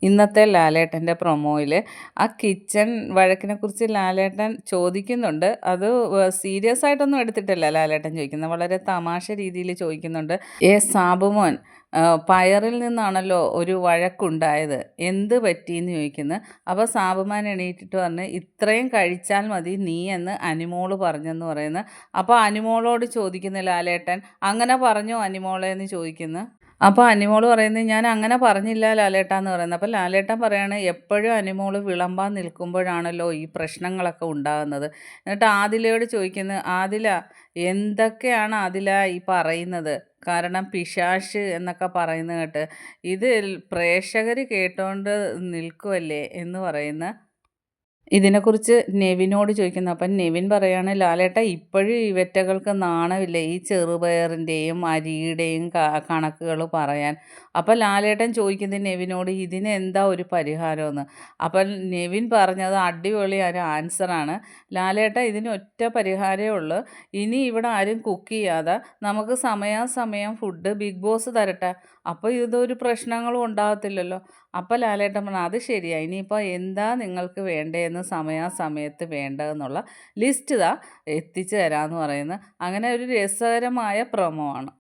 ഇന്നത്തെ ലാലേട്ടൻ്റെ പ്രൊമോയിൽ ആ കിച്ചൺ വഴക്കിനെക്കുറിച്ച് ലാലേട്ടൻ ചോദിക്കുന്നുണ്ട്. അത് സീരിയസ് ആയിട്ടൊന്നും എടുത്തിട്ടല്ല ലാലേട്ടൻ ചോദിക്കുന്നത്. വളരെ തമാശ രീതിയിൽ ചോദിക്കുന്നുണ്ട്. സാബുമോൻ, പയറിൽ നിന്നാണല്ലോ ഒരു വഴക്കുണ്ടായത്, എന്ത് പറ്റിയെന്ന് ചോദിക്കുന്നു. അപ്പോൾ സാബുമാൻ എണീറ്റിട്ട് പറഞ്ഞ്, ഇത്രയും കഴിച്ചാൽ മതി നീ എന്ന് അനിമോള് പറഞ്ഞെന്ന് പറയുന്നു. അപ്പോൾ അനിമോളോട് ചോദിക്കുന്നു ലാലേട്ടൻ, അങ്ങനെ പറഞ്ഞോ അനിമോളെ എന്ന് ചോദിക്കുന്നു. അപ്പോൾ അനിമോള് പറയുന്നത്, ഞാൻ അങ്ങനെ പറഞ്ഞില്ല ലാലേട്ടാ എന്ന് പറയുന്നത്. അപ്പോൾ ലാലേട്ടൻ പറയാണ്, എപ്പോഴും അനിമോള് വിളമ്പാൻ നിൽക്കുമ്പോഴാണല്ലോ ഈ പ്രശ്നങ്ങളൊക്കെ ഉണ്ടാകുന്നത്. എന്നിട്ട് ആദിലയോട് ചോദിക്കുന്നത്, ആദില എന്തൊക്കെയാണ് ആദില ഈ പറയുന്നത്? കാരണം പിശാശ് എന്നൊക്കെ പറയുന്നത് കേട്ട് ഇത് പ്രേക്ഷകർ കേട്ടോണ്ട് നിൽക്കുമല്ലേ എന്ന് പറയുന്ന. ഇതിനെക്കുറിച്ച് നെവിനോട് ചോദിക്കുന്നു. അപ്പം നെവിൻ പറയാണ്, ലാലേട്ടാ ഇപ്പോഴും ഇവറ്റകൾക്ക് നാണമില്ലേ ഈ ചെറുപയറിൻ്റെയും അരിയുടെയും കണക്കുകൾ പറയാൻ? അപ്പം ലാലേട്ടൻ ചോദിക്കുന്നത് നെവിനോട്, ഇതിനെന്താ ഒരു പരിഹാരമെന്ന്. അപ്പം നെവിൻ പറഞ്ഞത് അടിപൊളി ഒരു ആൻസറാണ്. ലാലേട്ട ഇതിന് ഒറ്റ പരിഹാരമേ ഉള്ളൂ. ഇനി ഇവിടെ ആരും കുക്ക് ചെയ്യാതെ നമുക്ക് സമയാസമയം ഫുഡ് ബിഗ് ബോസ് തരട്ടെ. അപ്പോൾ ഇതൊരു പ്രശ്നങ്ങളും ഉണ്ടാകത്തില്ലല്ലോ. അപ്പോൾ ലാലേട്ടൻ പറഞ്ഞു, അത് ശരിയാണ്, ഇനിയിപ്പോൾ എന്താ നിങ്ങൾക്ക് വേണ്ടതെന്ന് സമയാസമയത്ത് വേണ്ടതെന്നുള്ള ലിസ്റ്റ് എത്തിച്ചു തരാമെന്ന് പറയുന്നു. അങ്ങനെ ഒരു രസകരമായ പ്രൊമോ ആണ്.